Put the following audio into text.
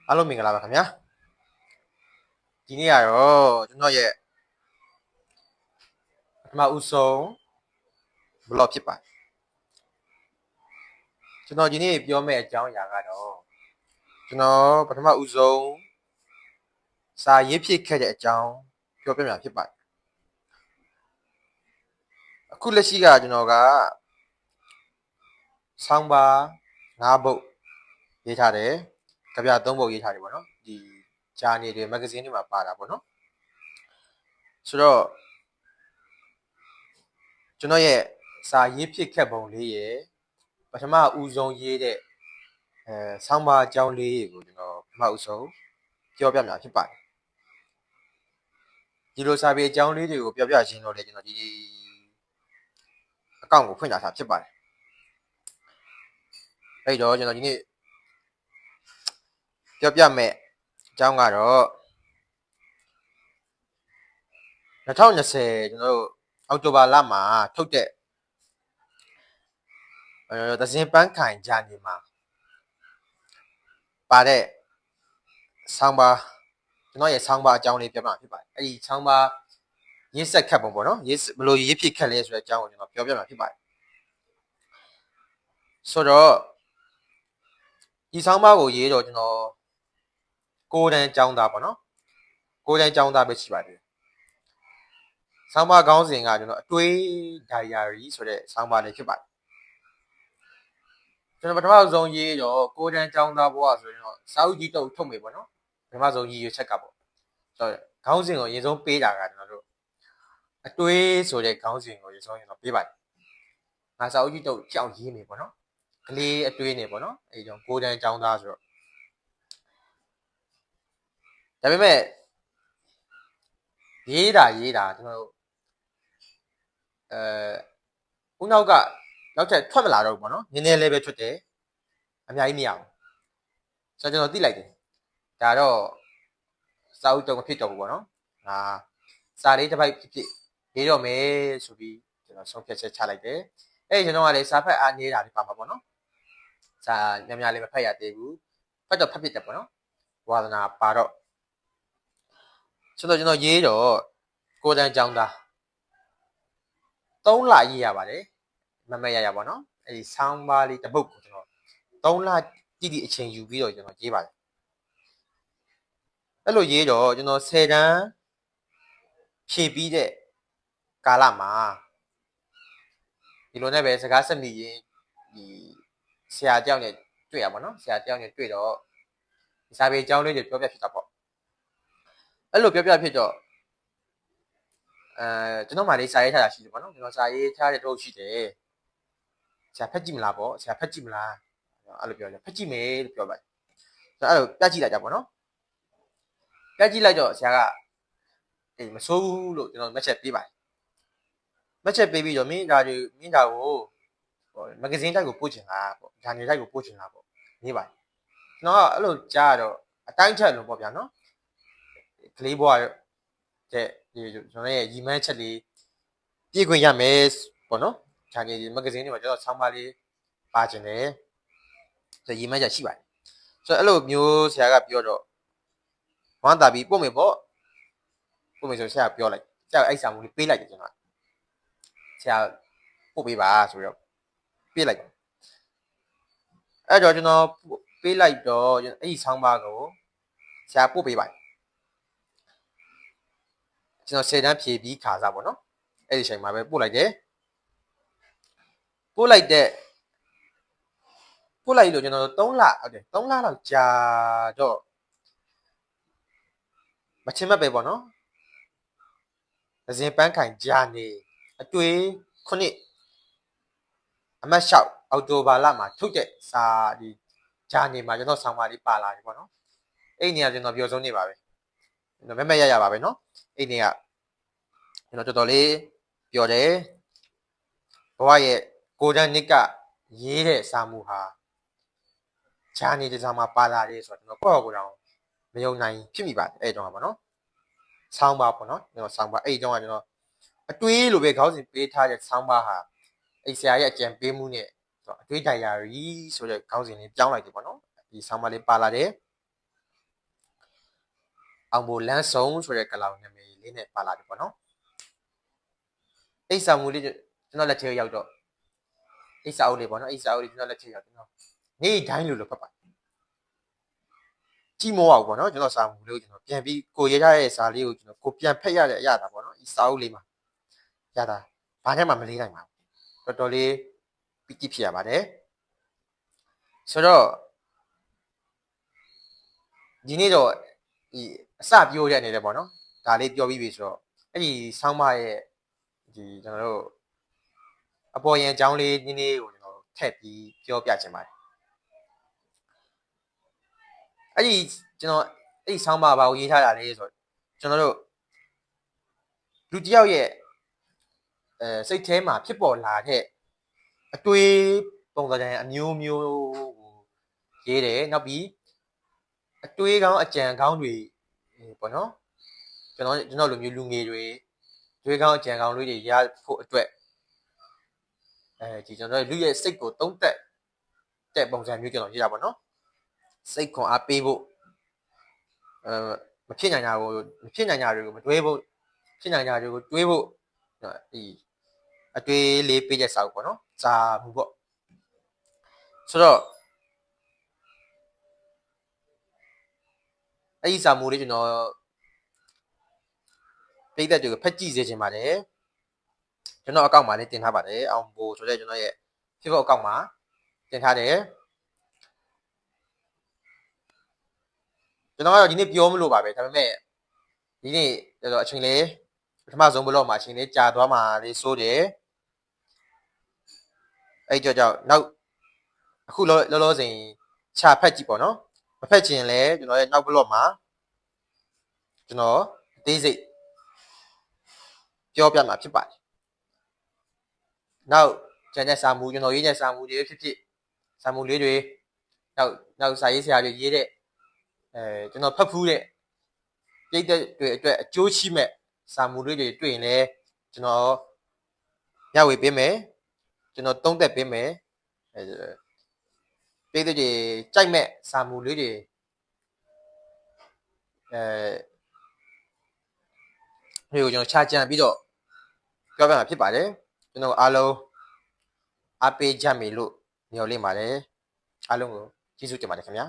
အားလုံးမင်္ဂလာပါခင်ဗျာဒီနေ့ကတော့ကျွန်တော်ရဲ့ပထမဦးဆုံး blog ဖြစ်ပါတယ်ကျွန်တော်ဒီနေ့ပြောမယ့်အကြောင်းအရာကတော့ကျွန်တော်ပထမဦးဆုံးစာရေးဖြစ်ခဲ့တဲ့အကြောင်းပြောပြမှာဖြစ်ပါတယ်အခုလက်ရှိကကျွန်တော်ကဆောင်းပါ9ပုဒ်ရေးထားတယ်ကြပြ3ပုဒ်ရေးထားတယ်ပေါ့နော်ဒီဂျာနယ်တွေမဂ္ဂဇင်းတွေမှာပါတာပေါ့နော်ဆိုတော့ကျွန်တော်ရဲ့စာရေးဖြစ်ခဲ့ပုံလေးရယ်ပထမဦးဆုံးရေးတဲ့ဆောင်းပါအကြောင်းလေးကိုကျွန်တော်ပထမဦးဆုံးပြောပြမှာဖြစ်ပါတယ်ဒီလိုစာပေအကြောင်းလေးတွေကိုပြောပြခြင်းလို့လည်းကျွန်တော်ဒီအကောင့်ကိုဖွင့်လာတာဖြစ်ပါတယ်အဲ့တော့ကျွန်တော်ဒီနေ့ပြောပြမယ့်အကြောင်းကတော့2020ကျွန်တော်တို့အောက်တိုဘာလမှာထုတ်တဲ့သဇင်ပန်းခိုင်ဂျာနယ်မှာပါတဲ့ဆောင်းပါကျွန်တော်ရဲ့ဆောင်းပါအကြောင်းလေးပြောပြမှာဖြစ်ပါတယ်အဲ့ဒီဆောင်းပါရေးဆက်ခတ်ပုံပေါ့နော်ရေးဘယ်လိုရေးဖြစ်ခတ်လဲဆိုတဲ့အကြောင်းကိုကျွန်တော်ပြောပြမှာဖြစ်ပါတယ်ဆိုတော့ဒီဆောင်းပါကိုရေးတော့ကျွန်တော်ကိုတန်းចောင်းသားပေါ့နော်ကိုတန်းចောင်းသားပဲရှိပါတယ်ဆောင်းပါခေါင်းစဉ်ကကျွန်တော်အတွေး diary ဆိုတဲ့ဆောင်းပါလေးဖြစ်ပါတယ်ကျွန်တော်ပထမဆုံးရေးတော့ကိုတန်းចောင်းသားဘဝဆိုရင်တော့စာအုပ်ကြီးတုပ်ထုတ်မယ်ပေါ့နော်ပထမဆုံးရေးရချက်ကပေါ့ဆိုတော့ခေါင်းစဉ်ကိုအရင်ဆုံးပေးတာကကျွန်တော်တို့အတွေးဆိုတဲ့ခေါင်းစဉ်ကိုအရင်ဆုံးကျွန်တော်ပေးပါတယ်ငါစာအုပ်ကြီးတုပ်ကြောက်ရေးမယ်ပေါ့နော်ကလေးအတွေးနေပေါ့နော်အဲ့ကြောင့်ကိုတန်းចောင်းသားဆိုတော့ဒါပေမဲ့ရေးတာကျွန်တော်တို့ဦးနောက်ကနောက်ထပ်ထွက်မလာတော့ဘူးပေါ့နော်နည်းနည်းလေးပဲထွက်တယ်အများကြီးမရဘူးဆိုတော့ကျွန်တော်သိလိုက်တယ်ဒါတော့စာအုပ်တော့မဖြစ်တော့ဘူးပေါ့နော်ငါစာလေးတစ်ပိုက်ဖြစ်ရေးတော့မယ်ဆိုပြီးကျွန်တော်ဆုံးဖြတ်ချက်ချလိုက်တယ်အဲ့ကျွန်တော်ကလည်းစာဖတ်အားနေတာလေးပါမှာပေါ့နော်စာများများလေးမဖတ်ရသေးဘူးဖတ်တော့ဖတ်ဖြစ်တယ်ပေါ့နော်ဝါသနာပါတော့ဆိုတော့ကျွန်တော်ရေးတော့ကိုတန်းចောင်းသား3လရေးရပါတယ်မမရပါတော့အဲ့ဒီဆောင်းပါးလေးတစ်ပုဒ်ကိုကျွန်တော်3လတိတိအချိန်ယူပြီးတော့ကျွန်တော်ရေးပါတယ်အဲ့လိုရေးတော့ကျွန်တော်10တန်းဖြည့်ပြီးတဲ့ကာလမှာဒီလိုနဲ့ပဲစကားဆက်မိရင်ဒီဆရာတယောက်နဲ့တွေ့ရပါတော့ဆရာတယောက်နဲ့တွေ့တော့စာပေအကြောင်းလေးတွေပြောပြဖြစ်တာပေါ့အဲ့လိုပြောပြဖြစ်တော့ကျွန်တော်မှလေးစာရေးထားတာရှိတယ်ပေါ့နော်ကျွန်တော်စာရေးထားတဲ့တော့ရှိတယ်ဆရာဖတ်ကြည့်မလားပေါ့ဆရာဖတ်ကြည့်မလားအဲ့လိုပြောတယ်ဖတ်ကြည့်မယ်လို့ပြောပါတယ်အဲ့လိုပြကြည့်လိုက်ကြပေါ့နော်ပြကြည့်လိုက်တော့ဆရာကအေးမဆိုးဘူးလို့ကျွန်တော်မှတ်ချက်ပေးပါတယ်မှတ်ချက်ပေးပြီးတော့မင်းဒါကိုမဂ္ဂဇင်းတိုက်ကိုပို့ချင်လားပေါ့ဂျာနယ်တိုက်ကိုပို့ချင်လားပေါ့နေပါတယ်ကျွန်တော်ကအဲ့လိုကြားတော့အတိုင်းချက်လို့ပေါ့ဗျာနော်ကလေးဘွားတဲ့ဒီကျွန်တော်ရဲ့ရီမန်းချက်လေးပြည့်ခွင့်ရမယ်ပေါ့နော်ဂျာနယ်မဂ္ဂဇင်းတွေမှာကျွန်တော်ဆောင်းပါးလေးပါချင်တယ်ဆိုရီမန်းချက်ရှိပါတယ်ဆိုတော့အဲ့လိုမျိုးဆရာကပြောတော့ဝမ်းသာပြီးပို့မယ်ပေါ့ပို့မယ်ဆိုဆရာပြောလိုက်ဆရာအဲ့စာမူလေးပေးလိုက်တယ်ကျွန်တော်ဆရာပို့ပေးပါဆိုတော့ပေးလိုက်အဲ့တော့ကျွန်တော်ပေးလိုက်တော့အဲ့ဒီဆောင်းပါးကိုဆရာပို့ပေးပါတယ်ကျွန်တော်10တန်းဖြည့်ပြီးခါစားပေါ့နော်အဲ့ဒီချိန်မှာပဲပို့လိုက်တယ်ပို့လိုက်လို့ကျွန်တော်3လဟုတ်တယ်3လလောက်ကြာတော့မချင်မက်ပဲပေါ့နော်သဇင်ပန်းခိုင်ဂျာနေအတွေ့ခုနှစ်အမှတ်6အောက်တိုဘာလမှာထုတ်တဲ့စာဒီဂျာနေမှာကျွန်တော်ဆောင်းပါးလေးပါလာတယ်ပေါ့နော်အဲ့နေရာကျွန်တော်ပြောဆုံးနေပါပဲကျွန်တော်မရပါပဲနော်အဲ့နေရာကျွန်တော်တော်တော်လေးပြောတယ်ဘဝရဲ့ကိုဒန်နစ်ကရေးတဲ့စာမှုဟာဂျာနေဒီစာမှာပါလာတယ်ဆိုတော့ကျွန်တော်ကိုတော့မယုံနိုင်ဖြစ်မိပါတယ်အဲ့တော့ပါနော်ဆောင်းပါပေါ့နော်ကျွန်တော်ဆောင်းပါအဲ့တုန်းကကျွန်တော်အတွေးလိုပဲခေါင်းစဉ်ပေးထားတဲ့ဆောင်းပါဟာအဲ့ဆရာရဲ့အကြံပေးမှုနဲ့အတွေး diary ဆိုတဲ့ခေါင်းစဉ်လေးပြောင်းလိုက်တယ်ပေါ့နော်ဒီဆောင်းပါလေးပါလာတယ် အောင်ဘိုလန်းဆောင်ဆိုတဲ့ကလောင်နာမည်လေးနဲ့ပါလာပြီပေါ့နော်အိတ်ဆောင်မှုလေးကျွန်တော်လက်ထဲရောက်တော့အိတ်စာအုပ်လေးပေါ့နော်အိတ်စာအုပ်လေးကျွန်တော်လက်ထဲရောက်ကျွန်တော်နေတိုင်းလို့ဖတ်ပါကြည့်မောအောင်ပေါ့နော်ကျွန်တော်စာမှုလေးကိုကျွန်တော်ပြန်ပြီးကိုရေးထားတဲ့စာလေးကိုကျွန်တော်ကိုပြန်ဖက်ရတဲ့အရာတာပေါ့နော်ဒီစာအုပ်လေးမှာရတာဘာနဲ့မှမလေးနိုင်ပါဘူးတော်တော်လေးပီတိဖြစ်ရပါတယ်ဆိုတော့ဒီနေ့တော့ဒီအစပြောရနေတယ်ပေါ့နော်ဒါလေးပြောပြီးပြီဆိုတော့အဲ့ဒီဆောင်းမရဲ့ဒီကျွန်တော်တို့အပေါ်ရင်အကြောင်းလေးနည်းနည်းကိုကျွန်တော်ထည့်ပြီးပြောပြချင်ပါတယ်အဲ့ဒီကျွန်တော်အဲ့ဒီဆောင်းပါဘာကိုရေးထားတာလဲဆိုတော့ကျွန်တော်တို့လူတစ်ယောက်ရဲ့စိတ်ထဲမှာဖြစ်ပေါ်လာတဲ့အတွေးပုံစံအမျိုးမျိုးကိုရေးတယ်နောက်ပြီးအတွေးကောင်းအကြံကောင်းတွေပေါ့နော်ကျွန်တော်လူမျိုးလူငယ်တွေတွေးကောင်းအကြံကောင်းလေးတွေရဖို့အတွက်ဒီကျွန်တော်လူရဲ့စိတ်ကိုတုံးတက်တဲ့ပုံစံမျိုးကျွန်တော်ရေးတာပေါ့နော်စိတ်ခွန်အားပေးဖို့မဖြစ်နိုင်တာတွေကိုမတွေးဖို့ဖြစ်နိုင်တာတွေကိုတွေးဖို့ဒီအတွေးလေးပေးချက်စာအုပ်ပေါ့နော်စာမှုပေါ့ဆိုတော့အဲ့ဒီစာမှုလေးကျွန်တော်ပိတ်သက်တွေကိုဖတ်ကြည့်စေချင်ပါတယ်ကျွန်တော်အကောင့်မှာလည်းတင်ထားပါတယ်အောင်ဘိုဆိုတဲ့ကျွန်တော်ရဲ့ Facebook အကောင့်မှာတင်ထားတယ်ကျွန်တော်ကတော့ဒီနေ့ပြောမလို့ပါပဲဒါပေမဲ့ဒီနေ့တော့အချိန်လေးပထမဆုံးဘလော့မှာအချိန်လေးကြာသွားမှာလေးစိုးတယ်အဲ့ကြောင့်နောက်အခုလောဆယ်ချဖက်ကြည့်ပေါ့နော်မဖက်ချင်လဲကျွန်တော်ရဲ့နောက်ဘလော့မှာကျွန်တော်အသေးစိတ်ပြောပြမှာဖြစ်ပါတယ်နောက်ကျန်တဲ့စာမှုကျွန်တော်ရေးတဲ့စာမှုတွေဖြစ်စာမှုလေးတွေနောက်စာရေးဆရာတွေရေးတဲ့ကျွန်တော်ဖတ်ဖူးတဲ့ပြည့်တဲ့တွေအတွက်အကျိုးရှိမဲ့စာမှုလေးတွေတွေ့ရင်လည်းကျွန်တော်ညဝေပေးမယ်ကျွန်တော်သုံးသက်ပေးမယ်ပြည့်တဲ့တွေကြိုက်မဲ့စာမှုလေးတွေတွေကိုကျွန်တော်ချကြံပြီးတော့ပြောပြမှာဖြစ်ပါတယ်ကျွန်တော်အားလုံးအားပေးကြမယ်လို့မျှော်လင့်ပါတယ်အားလုံးကိုကျေးဇူးတင်ပါတယ်ခင်ဗျာ